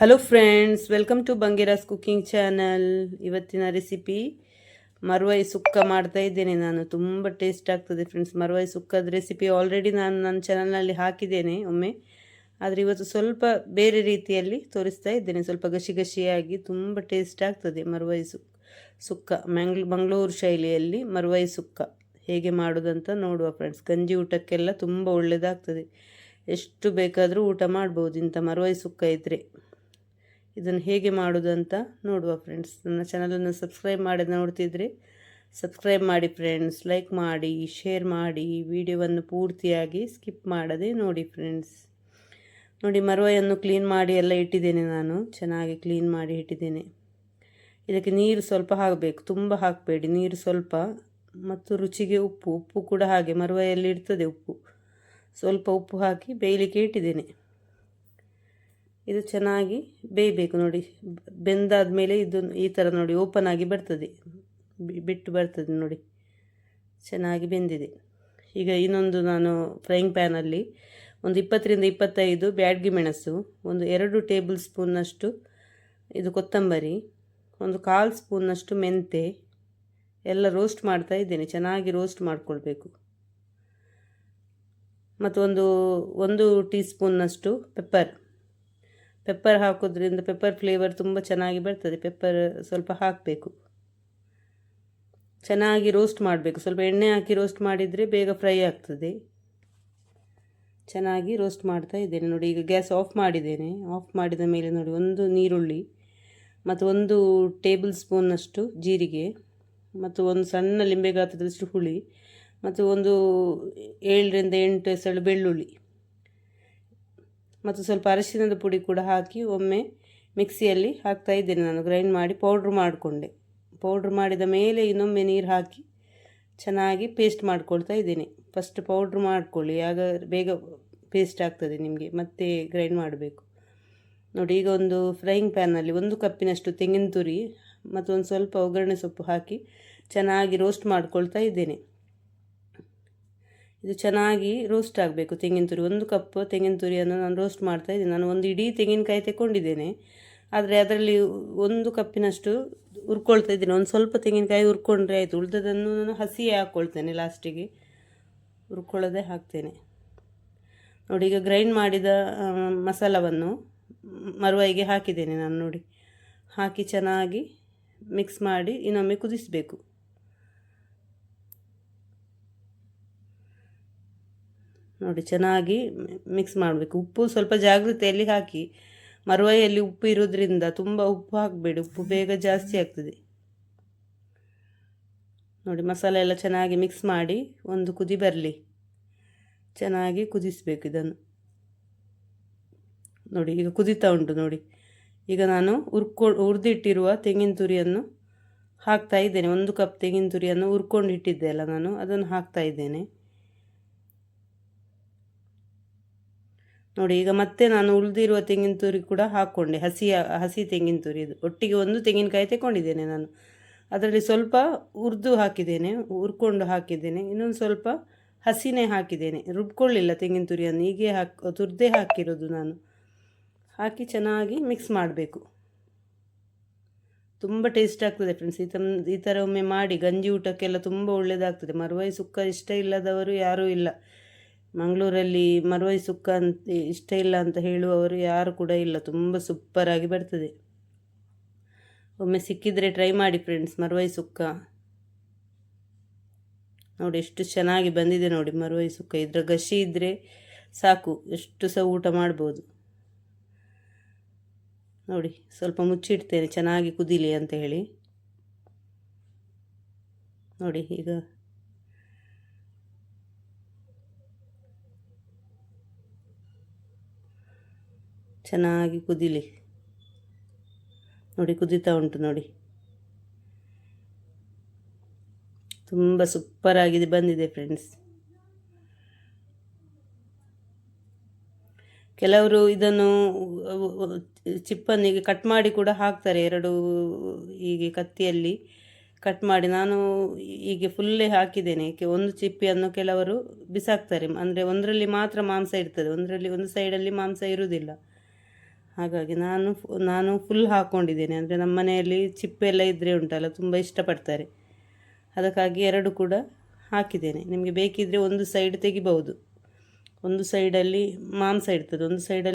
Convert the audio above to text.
Hello friends, welcome to Bangera's cooking channel. ಇವತ್ತಿನ recipe ಮರ್ವಾಯಿ ಸುಕ್ಕ ಮಾಡ್ತಾ ಇದ್ದೇನೆ ನಾನು. ತುಂಬ ಟೇಸ್ಟ್ ಆಗ್ತದೆ ಫ್ರೆಂಡ್ಸ್. ಮರ್ವಾಯಿ ಸುಕ್ಕದ ರೆಸಿಪಿ ಆಲ್ರೆಡಿ ನಾನು ನನ್ನ ಚಾನಲ್ನಲ್ಲಿ ಹಾಕಿದ್ದೇನೆ ಒಮ್ಮೆ. ಆದರೆ ಇವತ್ತು ಸ್ವಲ್ಪ ಬೇರೆ ರೀತಿಯಲ್ಲಿ ತೋರಿಸ್ತಾ ಇದ್ದೇನೆ. ಸ್ವಲ್ಪ ಗಸಿ ಗಸಿಯಾಗಿ ತುಂಬ ಟೇಸ್ಟ್ ಆಗ್ತದೆ ಮರ್ವಾಯಿ ಸುಕ್ಕ. ಮಂಗಳೂರು ಶೈಲಿಯಲ್ಲಿ ಮರ್ವಾಯಿ ಸುಕ್ಕ ಹೇಗೆ ಮಾಡೋದಂತ ನೋಡುವ ಫ್ರೆಂಡ್ಸ್. ಗಂಜಿ ಊಟಕ್ಕೆಲ್ಲ ತುಂಬ ಒಳ್ಳೆಯದಾಗ್ತದೆ. ಎಷ್ಟು ಬೇಕಾದರೂ ಊಟ ಮಾಡ್ಬೋದು ಇಂಥ ಮರ್ವಾಯಿ ಸುಕ್ಕ ಇದ್ದರೆ. ಇದನ್ನು ಹೇಗೆ ಮಾಡೋದು ಅಂತ ನೋಡುವ ಫ್ರೆಂಡ್ಸ್. ನನ್ನ ಚಾನಲನ್ನು ಸಬ್ಸ್ಕ್ರೈಬ್ ಮಾಡಿ ನೋಡ್ತಿದ್ರೆ ಸಬ್ಸ್ಕ್ರೈಬ್ ಮಾಡಿ ಫ್ರೆಂಡ್ಸ್. ಲೈಕ್ ಮಾಡಿ, ಶೇರ್ ಮಾಡಿ, ವಿಡಿಯೋವನ್ನು ಪೂರ್ತಿಯಾಗಿ ಸ್ಕಿಪ್ ಮಾಡದೆ ನೋಡಿ ಫ್ರೆಂಡ್ಸ್. ನೋಡಿ, ಮರವಯನ್ನು ಕ್ಲೀನ್ ಮಾಡಿ ಎಲ್ಲ ಇಟ್ಟಿದ್ದೇನೆ ನಾನು. ಚೆನ್ನಾಗಿ ಕ್ಲೀನ್ ಮಾಡಿ ಇಟ್ಟಿದ್ದೇನೆ. ಇದಕ್ಕೆ ನೀರು ಸ್ವಲ್ಪ ಹಾಕಬೇಕು, ತುಂಬ ಹಾಕಬೇಡಿ, ನೀರು ಸ್ವಲ್ಪ. ಮತ್ತು ರುಚಿಗೆ ಉಪ್ಪು ಕೂಡ ಹಾಗೆ ಮರವೆಯಲ್ಲಿ ಇರ್ತದೆ ಉಪ್ಪು. ಸ್ವಲ್ಪ ಉಪ್ಪು ಹಾಕಿ ಬೇಯಲಿಕ್ಕೆ ಇಟ್ಟಿದ್ದೇನೆ. ಇದು ಚೆನ್ನಾಗಿ ಬೇಯಬೇಕು. ನೋಡಿ, ಬೆಂದಾದ ಮೇಲೆ ಇದು ಈ ಥರ ನೋಡಿ ಓಪನ್ ಆಗಿ ಬರ್ತದೆ, ಬಿಟ್ಟು ಬರ್ತದೆ ನೋಡಿ, ಚೆನ್ನಾಗಿ ಬೆಂದಿದೆ. ಈಗ ಇನ್ನೊಂದು ನಾನು ಫ್ರೈಯಿಂಗ್ ಪ್ಯಾನಲ್ಲಿ ಒಂದು 20-25 ಬ್ಯಾಡಗಿ ಮೆಣಸು, ಒಂದು 2 ಟೇಬಲ್ ಸ್ಪೂನ್ನಷ್ಟು ಇದು ಕೊತ್ತಂಬರಿ, ಒಂದು 1/4 ಸ್ಪೂನ್ನಷ್ಟು ಮೆಂತೆ ಎಲ್ಲ ರೋಸ್ಟ್ ಮಾಡ್ತಾ ಇದ್ದೇನೆ. ಚೆನ್ನಾಗಿ ರೋಸ್ಟ್ ಮಾಡಿಕೊಳ್ಬೇಕು. ಮತ್ತು ಒಂದು ಟೀ ಸ್ಪೂನ್ನಷ್ಟು ಪೆಪ್ಪರ್ ಹಾಕೋದ್ರಿಂದ ಪೆಪ್ಪರ್ ಫ್ಲೇವರ್ ತುಂಬ ಚೆನ್ನಾಗಿ ಬರ್ತದೆ. ಪೆಪ್ಪರ್ ಸ್ವಲ್ಪ ಹಾಕಬೇಕು. ಚೆನ್ನಾಗಿ ರೋಸ್ಟ್ ಮಾಡಬೇಕು. ಸ್ವಲ್ಪ ಎಣ್ಣೆ ಹಾಕಿ ರೋಸ್ಟ್ ಮಾಡಿದರೆ ಬೇಗ ಫ್ರೈ ಆಗ್ತದೆ. ಚೆನ್ನಾಗಿ ರೋಸ್ಟ್ ಮಾಡ್ತಾ ಇದ್ದೇನೆ ನೋಡಿ. ಈಗ ಗ್ಯಾಸ್ ಆಫ್ ಮಾಡಿದ್ದೇನೆ. ಆಫ್ ಮಾಡಿದ ಮೇಲೆ ನೋಡಿ, ಒಂದು ನೀರುಳ್ಳಿ ಮತ್ತು 1 ಟೇಬಲ್ ಸ್ಪೂನ್ನಷ್ಟು ಜೀರಿಗೆ ಮತ್ತು ಒಂದು ಸಣ್ಣ ಲಿಂಬೆ ಗಾತ್ರದಷ್ಟು ಹುಳಿ ಮತ್ತು ಒಂದು 7-8 ಎಸಳು ಬೆಳ್ಳುಳ್ಳಿ ಮತ್ತು ಸ್ವಲ್ಪ ಅರಿಶಿಣದ ಪುಡಿ ಕೂಡ ಹಾಕಿ ಒಮ್ಮೆ ಮಿಕ್ಸಿಯಲ್ಲಿ ಹಾಕ್ತಾ ಇದ್ದೇನೆ ನಾನು. ಗ್ರೈಂಡ್ ಮಾಡಿ ಪೌಡ್ರ್ ಮಾಡಿಕೊಂಡೆ. ಪೌಡ್ರ್ ಮಾಡಿದ ಮೇಲೆ ಇನ್ನೊಮ್ಮೆ ನೀರು ಹಾಕಿ ಚೆನ್ನಾಗಿ ಪೇಸ್ಟ್ ಮಾಡ್ಕೊಳ್ತಾ ಇದ್ದೇನೆ. ಫಸ್ಟ್ ಪೌಡ್ರ್ ಮಾಡಿಕೊಳ್ಳಿ, ಆಗ ಬೇಗ ಪೇಸ್ಟ್ ಆಗ್ತದೆ ನಿಮಗೆ. ಮತ್ತೆ ಗ್ರೈಂಡ್ ಮಾಡಬೇಕು ನೋಡಿ. ಈಗ ಒಂದು ಫ್ರೈಯಿಂಗ್ ಪ್ಯಾನಲ್ಲಿ 1 ಕಪ್ಪಿನಷ್ಟು ತೆಂಗಿನ ತುರಿ ಮತ್ತು ಒಂದು ಸ್ವಲ್ಪ ಒಗ್ಗರಣೆ ಸೊಪ್ಪು ಹಾಕಿ ಚೆನ್ನಾಗಿ ರೋಸ್ಟ್ ಮಾಡ್ಕೊಳ್ತಾ ಇದ್ದೇನೆ. ಇದು ಚೆನ್ನಾಗಿ ರೋಸ್ಟ್ ಆಗಬೇಕು. ತೆಂಗಿನ ತುರಿ 1 ಕಪ್ ತೆಂಗಿನ ತುರಿಯನ್ನು ನಾನು ರೋಸ್ಟ್ ಮಾಡ್ತಾ ಇದ್ದೀನಿ. ನಾನು ಒಂದು ಇಡೀ ತೆಂಗಿನಕಾಯಿ ತೆಗೊಂಡಿದ್ದೇನೆ, ಆದರೆ ಅದರಲ್ಲಿ 1 ಕಪ್ಪಿನಷ್ಟು ಹುರ್ಕೊಳ್ತಾ ಇದ್ದೀನಿ. ಒಂದು ಸ್ವಲ್ಪ ತೆಂಗಿನಕಾಯಿ ಹುರ್ಕೊಂಡ್ರೆ ಆಯಿತು. ಉಳಿದದನ್ನು ನಾನು ಹಸಿಯೇ ಹಾಕ್ಕೊಳ್ತೇನೆ, ಲಾಸ್ಟಿಗೆ ಹುರ್ಕೊಳ್ಳೋದೇ ಹಾಕ್ತೇನೆ ನೋಡಿ. ಈಗ ಗ್ರೈಂಡ್ ಮಾಡಿದ ಮಸಾಲವನ್ನು ಮರವಾಯಿಗೆ ಹಾಕಿದ್ದೇನೆ ನಾನು ನೋಡಿ. ಹಾಕಿ ಚೆನ್ನಾಗಿ ಮಿಕ್ಸ್ ಮಾಡಿ ಇನ್ನೊಮ್ಮೆ ಕುದಿಸಬೇಕು ನೋಡಿ. ಚೆನ್ನಾಗಿ ಮಿಕ್ಸ್ ಮಾಡಬೇಕು. ಉಪ್ಪು ಸ್ವಲ್ಪ ಜಾಗೃತೆಯಲ್ಲಿ ಹಾಕಿ. ಮರವಾಯಿಯಲ್ಲಿ ಉಪ್ಪು ಇರೋದ್ರಿಂದ ತುಂಬ ಉಪ್ಪು ಹಾಕಬೇಡಿ, ಉಪ್ಪು ಬೇಗ ಜಾಸ್ತಿ ಆಗ್ತದೆ ನೋಡಿ. ಮಸಾಲೆ ಎಲ್ಲ ಚೆನ್ನಾಗಿ ಮಿಕ್ಸ್ ಮಾಡಿ ಒಂದು ಕುದಿ ಬರಲಿ. ಚೆನ್ನಾಗಿ ಕುದಿಸಬೇಕು ಇದನ್ನು ನೋಡಿ. ಈಗ ಕುದೀತಾ ಉಂಟು ನೋಡಿ. ಈಗ ನಾನು ಹುರಿದಿಟ್ಟಿರುವ ತೆಂಗಿನ ತುರಿಯನ್ನು ಹಾಕ್ತಾ ಇದ್ದೇನೆ. 1 ಕಪ್ ತೆಂಗಿನ ತುರಿಯನ್ನು ಹುರ್ಕೊಂಡು ಇಟ್ಟಿದ್ದೆ ಅಲ್ಲ ನಾನು, ಅದನ್ನು ಹಾಕ್ತಾ ಇದ್ದೇನೆ ನೋಡಿ. ಈಗ ಮತ್ತೆ ನಾನು ಉಳಿದಿರುವ ತೆಂಗಿನ ತುರಿ ಕೂಡ ಹಾಕ್ಕೊಂಡೆ. ಹಸಿ ತೆಂಗಿನ ತುರಿ ಇದು. ಒಟ್ಟಿಗೆ 1 ತೆಂಗಿನಕಾಯಿ ತಗೊಂಡಿದ್ದೇನೆ ನಾನು. ಅದರಲ್ಲಿ ಸ್ವಲ್ಪ ಹುರ್ಕೊಂಡು ಹಾಕಿದ್ದೇನೆ. ಇನ್ನೊಂದು ಸ್ವಲ್ಪ ಹಸಿನೇ ಹಾಕಿದ್ದೇನೆ, ರುಬ್ಕೊಳ್ಳಿಲ್ಲ ತೆಂಗಿನ ತುರಿಯನ್ನು. ಹೀಗೆ ತುರಿದೇ ಹಾಕಿರೋದು ನಾನು. ಹಾಕಿ ಚೆನ್ನಾಗಿ ಮಿಕ್ಸ್ ಮಾಡಬೇಕು. ತುಂಬ ಟೇಸ್ಟ್ ಆಗ್ತದೆ ಫ್ರೆಂಡ್ಸ್. ಈ ಥರ ಒಮ್ಮೆ ಮಾಡಿ. ಗಂಜಿ ಊಟಕ್ಕೆಲ್ಲ ತುಂಬ ಒಳ್ಳೆಯದಾಗ್ತದೆ. ಮರವಾಯಿ ಸುಕ್ಕ ಇಷ್ಟ ಇಲ್ಲದವರು ಯಾರೂ ಇಲ್ಲ. ಮಂಗಳೂರಲ್ಲಿ ಮರವಾಯಿ ಸುಕ್ಕ ಅಂತ ಇಷ್ಟ ಇಲ್ಲ ಅಂತ ಹೇಳುವವರು ಯಾರು ಕೂಡ ಇಲ್ಲ. ತುಂಬ ಸೂಪರಾಗಿ ಬರ್ತದೆ. ಒಮ್ಮೆ ಸಿಕ್ಕಿದರೆ ಟ್ರೈ ಮಾಡಿ ಫ್ರೆಂಡ್ಸ್. ಮರವಾಯಿ ಸುಕ್ಕ ನೋಡಿ ಎಷ್ಟು ಚೆನ್ನಾಗಿ ಬಂದಿದೆ ನೋಡಿ. ಮರವಾಯಿ ಸುಕ್ಕ ಇದರ ಗಸಿ ಇದ್ದರೆ ಸಾಕು, ಎಷ್ಟು ಸಹ ಊಟ ಮಾಡ್ಬೋದು ನೋಡಿ. ಸ್ವಲ್ಪ ಮುಚ್ಚಿಡ್ತೇನೆ ಚೆನ್ನಾಗಿ ಕುದೀಲಿ ಅಂತ ಹೇಳಿ ನೋಡಿ. ಈಗ ಚೆನ್ನಾಗಿ ಕುದೀಲಿ ನೋಡಿ. ಕುದೀತಾ ಉಂಟು ನೋಡಿ. ತುಂಬ ಸೂಪರಾಗಿದೆ ಬಂದಿದೆ ಫ್ರೆಂಡ್ಸ್. ಕೆಲವರು ಇದನ್ನು ಚಿಪ್ಪನ್ನಿಗೆ ಕಟ್ ಮಾಡಿ ಕೂಡ ಹಾಕ್ತಾರೆ. 2 ಹೀಗೆ ಕತ್ತಿಯಲ್ಲಿ ಕಟ್ ಮಾಡಿ. ನಾನು ಹೀಗೆ ಫುಲ್ಲೇ ಹಾಕಿದ್ದೇನೆ. ಒಂದು ಚಿಪ್ಪಿಯನ್ನು ಕೆಲವರು ಬಿಸಾಕ್ತಾರೆ. ಅಂದರೆ ಒಂದರಲ್ಲಿ ಮಾತ್ರ ಮಾಂಸ ಇರ್ತದೆ, ಒಂದು ಸೈಡಲ್ಲಿ ಮಾಂಸ ಇರುವುದಿಲ್ಲ. ಹಾಗಾಗಿ ನಾನು ಫುಲ್ ಹಾಕ್ಕೊಂಡಿದ್ದೇನೆ. ಅಂದರೆ ನಮ್ಮ ಮನೆಯಲ್ಲಿ ಚಿಪ್ಪೆ ಎಲ್ಲ ಇದ್ದರೆ ಉಂಟಲ್ಲ ತುಂಬ ಇಷ್ಟಪಡ್ತಾರೆ, ಅದಕ್ಕಾಗಿ 2 ಕೂಡ ಹಾಕಿದ್ದೇನೆ. ನಿಮಗೆ ಬೇಕಿದ್ದರೆ ಒಂದು ಸೈಡ್ ತೆಗಿಬಹುದು, ಒಂದು ಸೈಡಲ್ಲಿ ಮಾಂಸ ಇರ್ತದೆ, ಒಂದು ಸೈಡಲ್ಲಿ